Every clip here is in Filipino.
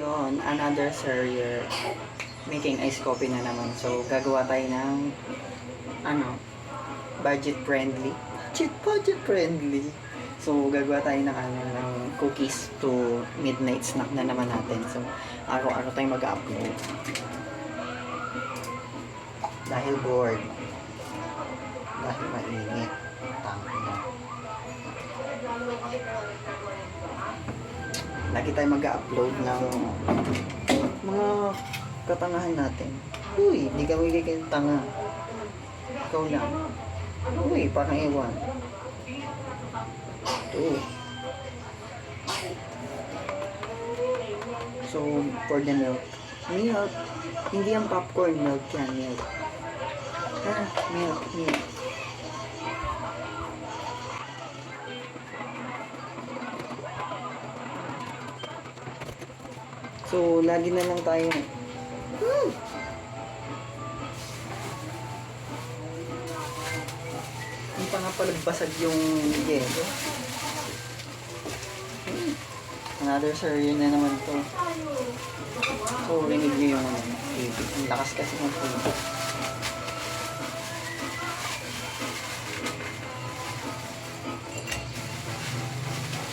yun, another serial making ice coffee na naman. So, gagawa tayo ng budget friendly. Budget friendly. So, gagawa tayo ng cookies to midnight snack na naman natin. So, araw-araw tayong mag-upload. Dahil bored. Dahil mainit. Tangina. Lagi tayo mag-upload ng mga katangahan natin. Uy, hindi ka magiging tanga. Ikaw lang. Uy, parang ewan. Ito. So, for the milk. Milk. Hindi ang popcorn milk yan. Milk. Milk. So, lagi na lang tayo. Hindi pa nga palagbasag yung yelo. Another serial na naman to. So, rinig nyo yung TV. Ang lakas kasi ng TV.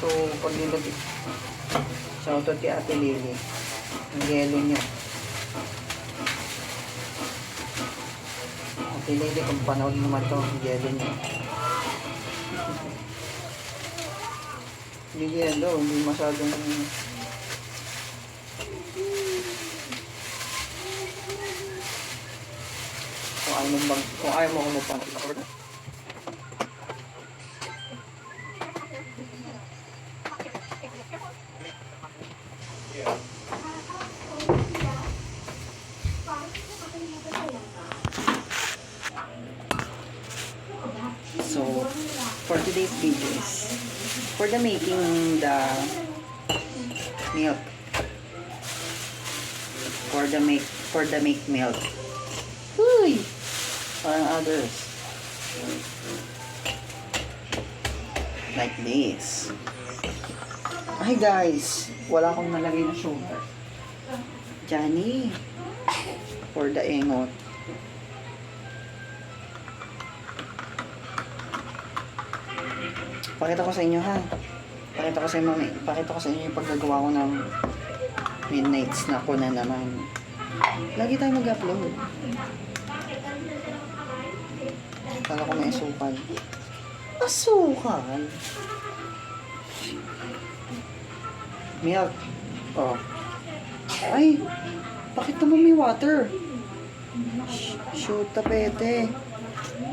So, pag nilagay, shoutout kay Ate Lily. Ang yelo nyo. Ate Lily, kung panood naman to, ang yelo nyo. Hindi yelo, hindi masyadong kung ayaw mo magpanood. So, for today's video is for the making the milk. For the make milk. Uy! Parang others. Like this. Hi guys! Wala akong nalagay na sugar. Johnny! For the engot. Pakita ko sa inyo ha. Pakita ko sa inyo yung paggagawa ko ng midnight snack ko na naman. Lagi tayo mag-upload. Kala ko may asukal. Asukal? Milk. Oh. Ay! Bakit naman may water? Shoot, tapete.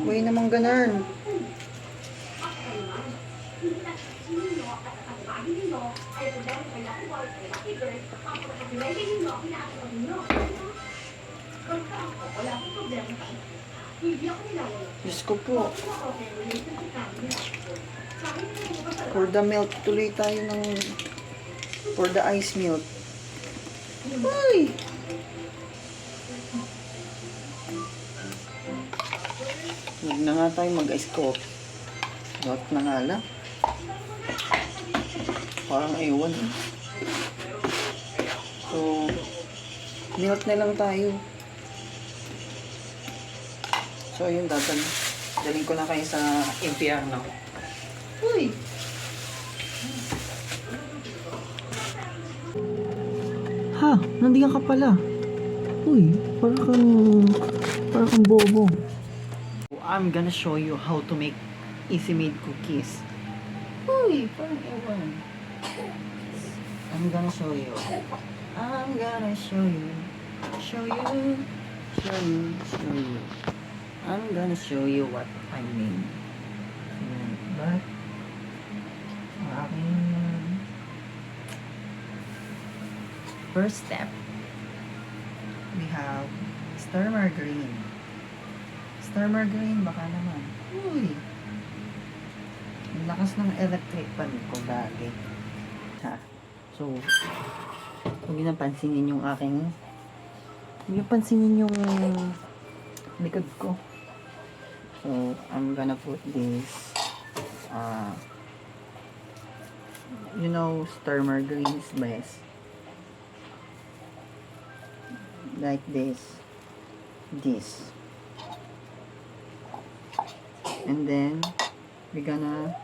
Huwag naman ganun. Diyos ko po. For the milk, tuloy tayo ng for the ice milk. Uy! Huwag na nga tayo mag-ice coffee. Dot na nga lang. Parang ewan. So, milk na lang tayo. So, yun, daling ko na kayo sa impyerno. Uy! Ha, nandiyan ka pala. Uy, parang kang bobo. I'm gonna show you how to make easy made cookies. Uy, parang ewan. I'm gonna show you. I'm gonna show you. I'm gonna show you what I mean. But, first step, we have star margarine. Star margarine, baka naman. Uy! Ang lakas ng electric pan ko dati. Ha? So, huwag nyo pansinin yung aking, huwag nyo pansinin yung likod ko. So, I'm gonna put this, you know, star margarine is best. like this, and then we're gonna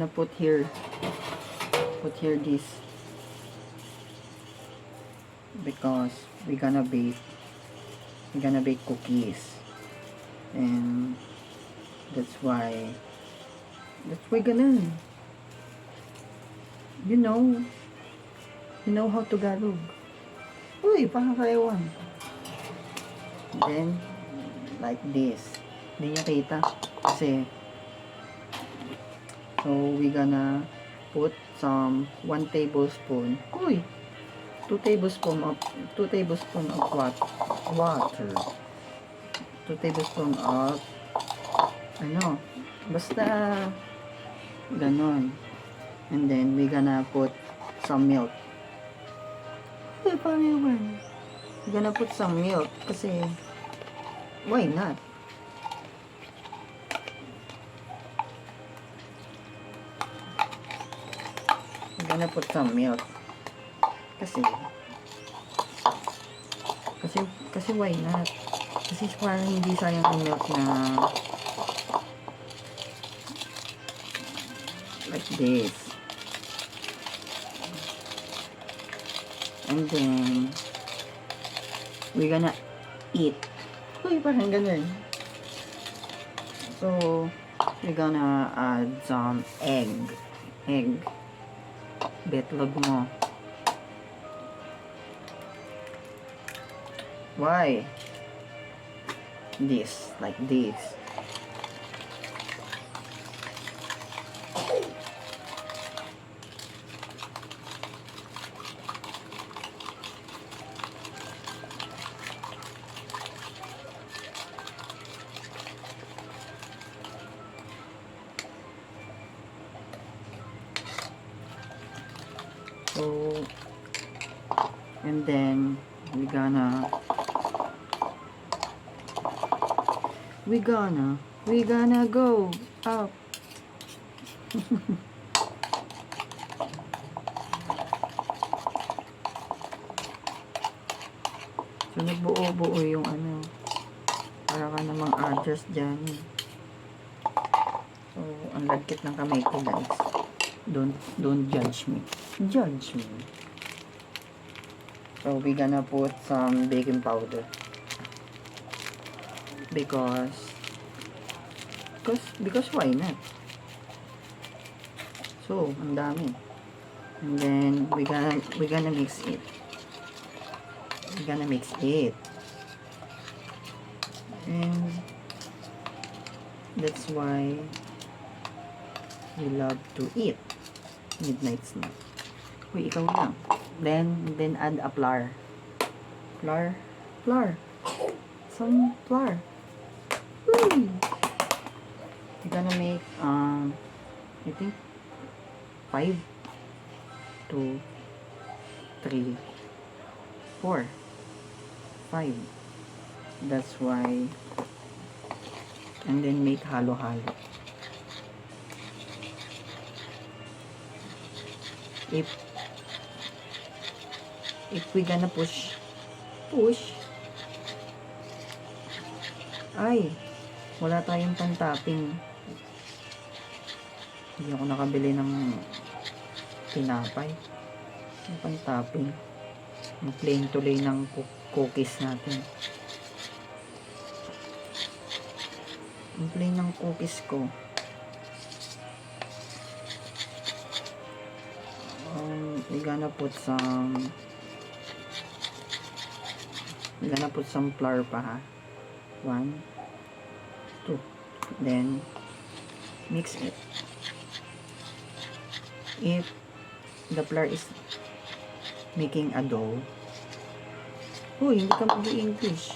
put here this, because we're gonna bake cookies, and that's why ganun. You know how to Tagalog. Uy, parang kaewan. Then like this. Hindi niya kita kasi, so we gonna put some 1 tablespoon. Uy, 2 tablespoon of water. 2 tablespoon of basta ganon. And then we gonna put some milk. Uy, paano yun? We're gonna put some milk kasi why not? We're gonna put some milk kasi why not? Kasi parang hindi sayang ang milk na like this. And then we're gonna eat. Uy, parang ganun. So we're gonna add some egg. Betlog mo. Why? This, like this. So, and then we gonna go up. So nagbuo-buo yung para ka namang adjust dyan. So ang lagkit ng kamay ko, guys. Don't judge me. So we gonna put some baking powder because why not? So ang dami. And then we gonna mix it. And that's why we love to eat midnight snack. Uy, ikaw lang. Then add a flour. Some flour. Uy! We're gonna make I think 5 to 3 4 5. That's why. And then make halo-halo. If we gonna push, ay, wala tayong pan-topping. Hindi ako nakabili ng tinapay. Yung pan-topping. Yung plain tuloy ng cookies natin. Yung plain ng cookies ko. We're gonna put some flour pa, ha. 1, 2. Then mix it. If the flour is making a dough, hindi ka mag-English.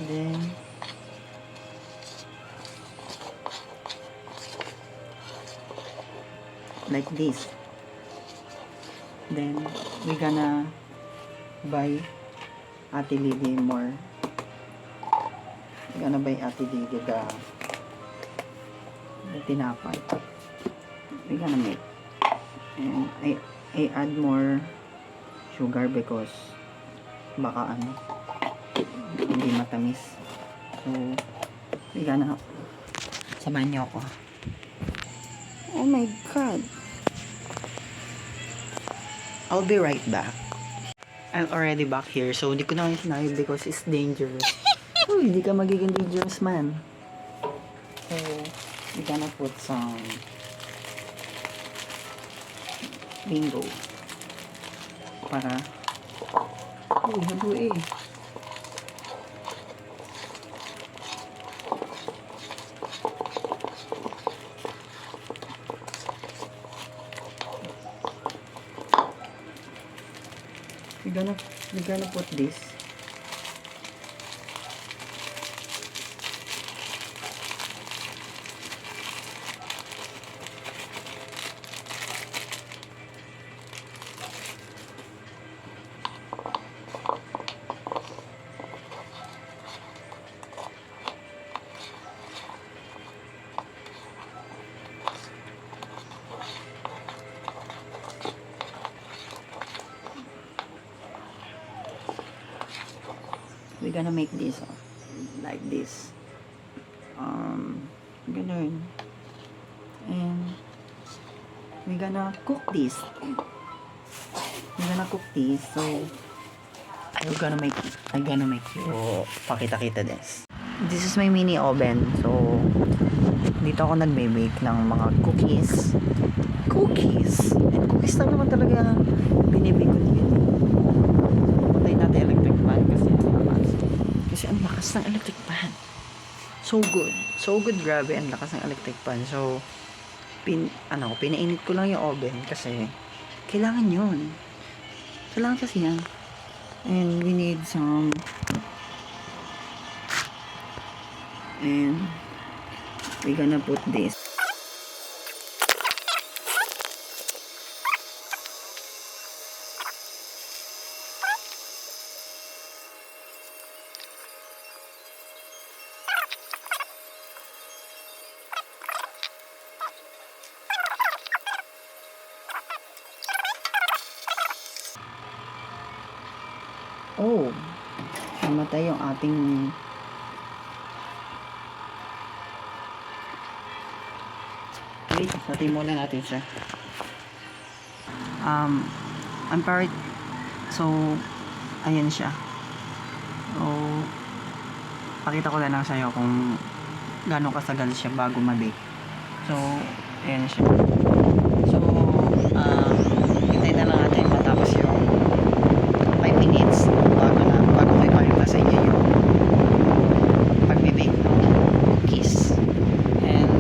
Then like this. Then we gonna buy Ate Lily more. We're gonna buy Ate Lily the tinapay. We're gonna make. And I add more sugar because baka hindi matamis. So, bigyan na. Samahan niyo ako. Oh my God. I'll be right back. I'm already back here, so hindi ko na yung sinabi because it's dangerous. Uy, hindi ka magiging dangerous man. So, we're gonna put some bingo. Para, uy, habo eh. We're gonna put this. We're gonna make this like this. Ganun. And we're gonna cook this. So I'm gonna make you pakita-kita this. This is my mini oven. So dito ako nagbe-bake ng mga cookies. And cookies lang naman talaga binibake ko dito. Patay natin electric pan kasi ang lakas ng electric pan. So good, grabe, ang lakas ng electric pan. So pinainit ko lang yung oven kasi kailangan yun. Kailangan kasi yan. And we need some, and we're gonna put this. Oh, namatay yung ating wait, natin muna natin siya. I'm parrot. So, ayan siya. So, pakita ko lang sa'yo kung gano'ng kasagal siya bago mabake. So, ayan siya. So, hintayin na lang natin matapos yung 5 minutes bago ko ipakita sa inyo yung pag-bake ng cookies. And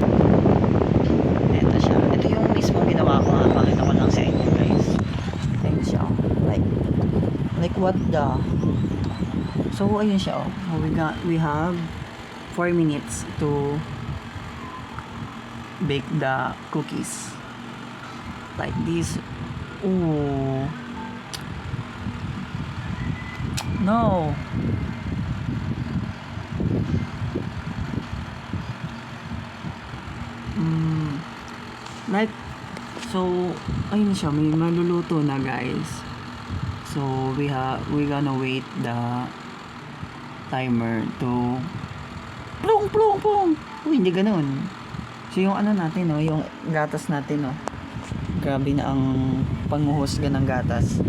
eto siya. Ito yung mismo ginawa ko. Pakita ko lang sa inyo, guys. Ayan siya. Like what the... So, ayun siya. We have 4 minutes to bake the cookies. Like this. Ooh. No. Like, so, ayun siya, may maluluto na, guys. So, we gonna wait the timer to plong plong plong. Uy, hindi ganoon. So, yung natin, no, yung gatas natin, no. Grabe na ang panghuhusga ng gatas.